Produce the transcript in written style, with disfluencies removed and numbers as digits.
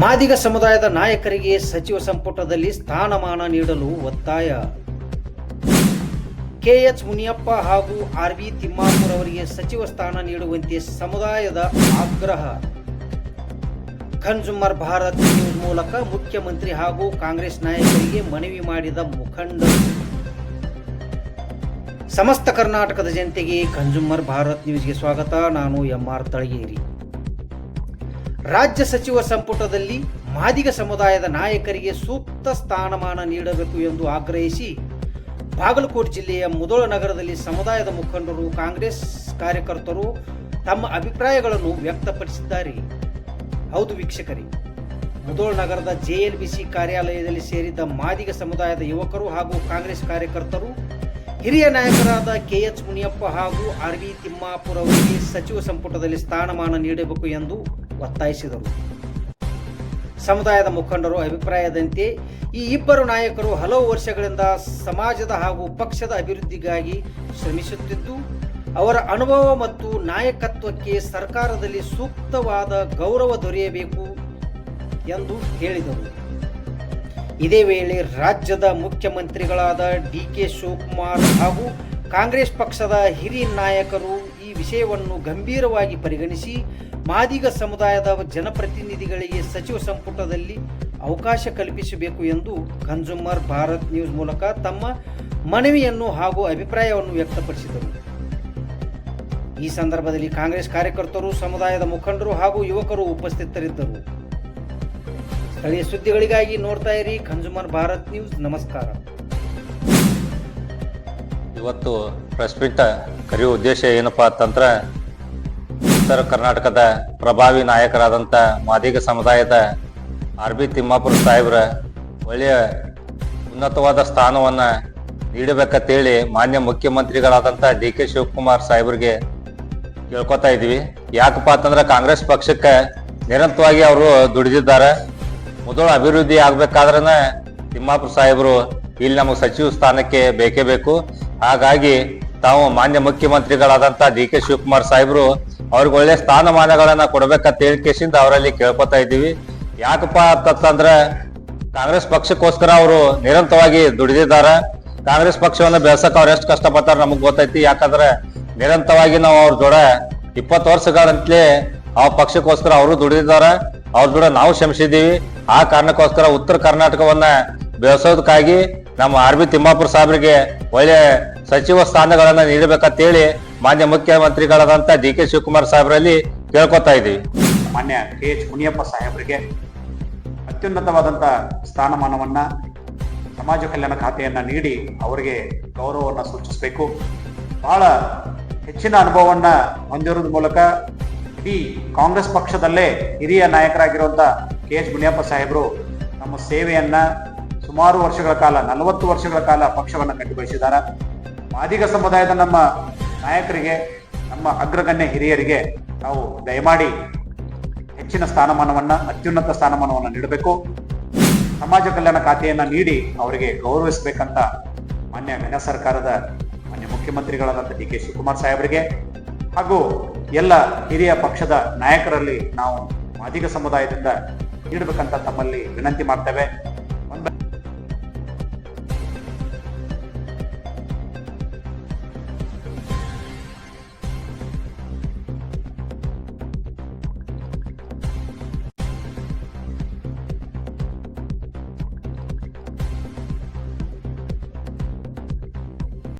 ಮಾದಿಗ ಸಮುದಾಯದ ನಾಯಕರಿಗೆ ಸಚಿವ ಸಂಪುಟದಲ್ಲಿ ಸ್ಥಾನಮಾನ ನೀಡಲು ಒತ್ತಾಯ. ಕೆಎಚ್ ಮುನಿಯಪ್ಪ ಹಾಗೂ ಆರ್.ಬಿ. ತಿಮ್ಮಾಪುರ್ ಅವರಿಗೆ ಸಚಿವ ಸ್ಥಾನ ನೀಡುವಂತೆ ಸಮುದಾಯದ ಆಗ್ರಹ. ಕನ್ಸ್ಯೂಮರ್ ಭಾರತ್ ನ್ಯೂಸ್ ಮೂಲಕ ಮುಖ್ಯಮಂತ್ರಿ ಹಾಗೂ ಕಾಂಗ್ರೆಸ್ ನಾಯಕರಿಗೆ ಮನವಿ ಮಾಡಿದ ಮುಖಂಡರು. ಸಮಸ್ತ ಕರ್ನಾಟಕದ ಜನತೆಗೆ ಕನ್ಸ್ಯೂಮರ್ ಭಾರತ್ ನ್ಯೂಸ್ಗೆ ಸ್ವಾಗತ. ನಾನು ಎಂ.ಆರ್. ತಳಗೇರಿ. ರಾಜ್ಯ ಸಚಿವ ಸಂಪುಟದಲ್ಲಿ ಮಾದಿಗ ಸಮುದಾಯದ ನಾಯಕರಿಗೆ ಸೂಕ್ತ ಸ್ಥಾನಮಾನ ನೀಡಬೇಕು ಎಂದು ಆಗ್ರಹಿಸಿ ಬಾಗಲಕೋಟೆ ಜಿಲ್ಲೆಯ ಮುಧೋಳ ನಗರದಲ್ಲಿ ಸಮುದಾಯದ ಮುಖಂಡರು, ಕಾಂಗ್ರೆಸ್ ಕಾರ್ಯಕರ್ತರು ತಮ್ಮ ಅಭಿಪ್ರಾಯಗಳನ್ನು ವ್ಯಕ್ತಪಡಿಸಿದ್ದಾರೆ. ಹೌದು ವೀಕ್ಷಕರೇ, ಮುಧೋಳ ನಗರದ ಜೆಎಲ್ಬಿಸಿ ಕಾರ್ಯಾಲಯದಲ್ಲಿ ಸೇರಿದ್ದ ಮಾದಿಗ ಸಮುದಾಯದ ಯುವಕರು ಹಾಗೂ ಕಾಂಗ್ರೆಸ್ ಕಾರ್ಯಕರ್ತರು ಹಿರಿಯ ನಾಯಕರಾದ ಕೆಎಚ್ ಮುನಿಯಪ್ಪ ಹಾಗೂ ಆರ್.ಬಿ. ತಿಮ್ಮಾಪುರ್ ಅವರಿಗೆ ಸಚಿವ ಸಂಪುಟದಲ್ಲಿ ಸ್ಥಾನಮಾನ ನೀಡಬೇಕು ಎಂದು ಒತ್ತಾಯಿಸಿದರು. ಸಮುದಾಯದ ಮುಖಂಡರು ಅಭಿಪ್ರಾಯದಂತೆ ಈ ಇಬ್ಬರು ನಾಯಕರು ಹಲವು ವರ್ಷಗಳಿಂದ ಸಮಾಜದ ಹಾಗೂ ಪಕ್ಷದ ಅಭಿವೃದ್ಧಿಗಾಗಿ ಶ್ರಮಿಸುತ್ತಿದ್ದು, ಅವರ ಅನುಭವ ಮತ್ತು ನಾಯಕತ್ವಕ್ಕೆ ಸರ್ಕಾರದಲ್ಲಿ ಸೂಕ್ತವಾದ ಗೌರವ ದೊರೆಯಬೇಕು ಎಂದು ಹೇಳಿದರು. ಇದೇ ವೇಳೆ ರಾಜ್ಯದ ಮುಖ್ಯಮಂತ್ರಿಗಳಾದ ಡಿ.ಕೆ. ಶಿವಕುಮಾರ್ ಹಾಗೂ ಕಾಂಗ್ರೆಸ್ ಪಕ್ಷದ ಹಿರಿಯ ನಾಯಕರು ಈ ವಿಷಯವನ್ನು ಗಂಭೀರವಾಗಿ ಪರಿಗಣಿಸಿ ಮಾದಿಗ ಸಮುದಾಯದ ಜನಪ್ರತಿನಿಧಿಗಳಿಗೆ ಸಚಿವ ಸಂಪುಟದಲ್ಲಿ ಅವಕಾಶ ಕಲ್ಪಿಸಬೇಕು ಎಂದು ಕನ್ಸ್ಯೂಮರ್ ಭಾರತ್ ನ್ಯೂಸ್ ಮೂಲಕ ತಮ್ಮ ಮನವಿಯನ್ನು ಹಾಗೂ ಅಭಿಪ್ರಾಯವನ್ನು ವ್ಯಕ್ತಪಡಿಸಿದರು. ಈ ಸಂದರ್ಭದಲ್ಲಿ ಕಾಂಗ್ರೆಸ್ ಕಾರ್ಯಕರ್ತರು, ಸಮುದಾಯದ ಮುಖಂಡರು ಹಾಗೂ ಯುವಕರು ಉಪಸ್ಥಿತರಿದ್ದರು. ಸ್ಥಳೀಯ ಸುದ್ದಿಗಳಿಗಾಗಿ ನೋಡ್ತಾ ಇರಿ ಕನ್ಸ್ಯೂಮರ್ ಭಾರತ್ ನ್ಯೂಸ್. ನಮಸ್ಕಾರ. ಇವತ್ತು ಪ್ರೆಸ್ ಮೀಟ್ ಕರೆಯುವ ಉದ್ದೇಶ ಏನಪ್ಪಾ ಅಂತಂದ್ರೆ, ಉತ್ತರ ಕರ್ನಾಟಕದ ಪ್ರಭಾವಿ ನಾಯಕರಾದಂಥ ಮಾದಿಗ ಸಮುದಾಯದ ಆರ್.ಬಿ. ತಿಮ್ಮಾಪುರ್ ಸಾಹೇಬ್ರ ಒಳ್ಳೆಯ ಉನ್ನತವಾದ ಸ್ಥಾನವನ್ನು ನೀಡಬೇಕಂತೇಳಿ ಮಾನ್ಯ ಮುಖ್ಯಮಂತ್ರಿಗಳಾದಂಥ ಡಿ.ಕೆ. ಶಿವಕುಮಾರ್ ಸಾಹೇಬ್ರಿಗೆ ಕೇಳ್ಕೊತಾ ಇದ್ವಿ. ಯಾಕಪ್ಪ ಅಂತಂದ್ರೆ, ಕಾಂಗ್ರೆಸ್ ಪಕ್ಷಕ್ಕೆ ನಿರಂತರವಾಗಿ ಅವರು ದುಡಿದಿದ್ದಾರೆ. ಮೊದಲು ಅಭಿವೃದ್ಧಿ ಆಗ್ಬೇಕಾದ್ರೆ ತಿಮ್ಮಾಪುರ್ ಸಾಹೇಬರು ಇಲ್ಲಿ ನಮಗೆ ಸಚಿವ ಸ್ಥಾನಕ್ಕೆ ಬೇಕೇ ಬೇಕು. ಹಾಗಾಗಿ ತಾವು ಮಾನ್ಯ ಮುಖ್ಯಮಂತ್ರಿಗಳಾದಂಥ ಡಿ.ಕೆ. ಶಿವಕುಮಾರ್ ಸಾಹೇಬರು ಅವ್ರಿಗೆ ಒಳ್ಳೆ ಸ್ಥಾನಮಾನಗಳನ್ನ ಕೊಡ್ಬೇಕಂತ ಹೇಳಿಕೆಸಿಂದ ಅವರಲ್ಲಿ ಕೇಳ್ಕೊತಾ ಇದ್ದೀವಿ. ಯಾಕಪ್ಪ ಅಂತಂದ್ರೆ, ಕಾಂಗ್ರೆಸ್ ಪಕ್ಷಕ್ಕೋಸ್ಕರ ಅವರು ನಿರಂತರವಾಗಿ ದುಡಿದಿದ್ದಾರೆ. ಕಾಂಗ್ರೆಸ್ ಪಕ್ಷವನ್ನು ಬೆಳೆಸಕ್ ಅವ್ರು ಎಷ್ಟು ಕಷ್ಟಪಡ್ತಾರೆ ನಮಗ್ ಗೊತ್ತೈತಿ. ಯಾಕಂದ್ರೆ ನಿರಂತರವಾಗಿ ನಾವು ಅವ್ರ ಜೋಡ 20 ವರ್ಷಗಳಂತಲೇ ಆ ಪಕ್ಷಕ್ಕೋಸ್ಕರ ಅವರು ದುಡಿದಿದ್ದಾರೆ. ಅವ್ರ ಜೋಡ ನಾವು ಶ್ರಮಿಸಿದ್ದೀವಿ. ಆ ಕಾರಣಕ್ಕೋಸ್ಕರ ಉತ್ತರ ಕರ್ನಾಟಕವನ್ನ ಬೆಳೆಸೋದಕ್ಕಾಗಿ ನಮ್ಮ ಆರ್.ಬಿ. ತಿಮ್ಮಾಪುರ್ ಸಾಹೇಬರಿಗೆ ಒಳ್ಳೆ ಸಚಿವ ಸ್ಥಾನಗಳನ್ನ ನೀಡಬೇಕಂತೇಳಿ ಮಾನ್ಯ ಮುಖ್ಯಮಂತ್ರಿಗಳಾದಂಥ ಡಿ.ಕೆ. ಶಿವಕುಮಾರ್ ಸಾಹೇಬರಲ್ಲಿ ಕೇಳ್ಕೊತಾ ಇದ್ದೀವಿ. ಮಾನ್ಯ ಕೆಎಚ್ ಮುನಿಯಪ್ಪ ಸಾಹೇಬರಿಗೆ ಅತ್ಯುನ್ನತವಾದಂಥ ಸ್ಥಾನಮಾನವನ್ನ, ಸಮಾಜ ಕಲ್ಯಾಣ ಖಾತೆಯನ್ನ ನೀಡಿ ಅವರಿಗೆ ಗೌರವವನ್ನು ಸೂಚಿಸಬೇಕು. ಬಹಳ ಹೆಚ್ಚಿನ ಅನುಭವವನ್ನ ಹೊಂದಿರೋದ್ರ ಮೂಲಕ ಇಡೀ ಕಾಂಗ್ರೆಸ್ ಪಕ್ಷದಲ್ಲೇ ಹಿರಿಯ ನಾಯಕರಾಗಿರುವಂಥ ಕೆಎಚ್ ಮುನಿಯಪ್ಪ ಸಾಹೇಬರು ನಮ್ಮ ಸೇವೆಯನ್ನ ಸುಮಾರು ವರ್ಷಗಳ ಕಾಲ, 40 ವರ್ಷಗಳ ಕಾಲ ಪಕ್ಷವನ್ನು ಕಟ್ಟಿಬಯಸಿದ್ದಾರೆ. ಮಾದಿಗ ಸಮುದಾಯದ ನಮ್ಮ ನಾಯಕರಿಗೆ, ನಮ್ಮ ಅಗ್ರಗಣ್ಯ ಹಿರಿಯರಿಗೆ ನಾವು ದಯಮಾಡಿ ಹೆಚ್ಚಿನ ಸ್ಥಾನಮಾನವನ್ನ, ಅತ್ಯುನ್ನತ ಸ್ಥಾನಮಾನವನ್ನು ನೀಡಬೇಕು. ಸಮಾಜ ಕಲ್ಯಾಣ ಖಾತೆಯನ್ನ ನೀಡಿ ಅವರಿಗೆ ಗೌರವಿಸಬೇಕಂತ ಮಾನ್ಯ ಘನ ಸರ್ಕಾರದ ಮಾನ್ಯ ಮುಖ್ಯಮಂತ್ರಿಗಳಾದಂಥ ಡಿ.ಕೆ. ಶಿವಕುಮಾರ್ ಸಾಹೇಬರಿಗೆ ಹಾಗೂ ಎಲ್ಲ ಹಿರಿಯ ಪಕ್ಷದ ನಾಯಕರಲ್ಲಿ ನಾವು ಮಾದಿಗ ಸಮುದಾಯದಿಂದ ನೀಡಬೇಕಂತ ತಮ್ಮಲ್ಲಿ ವಿನಂತಿ ಮಾಡ್ತೇವೆ.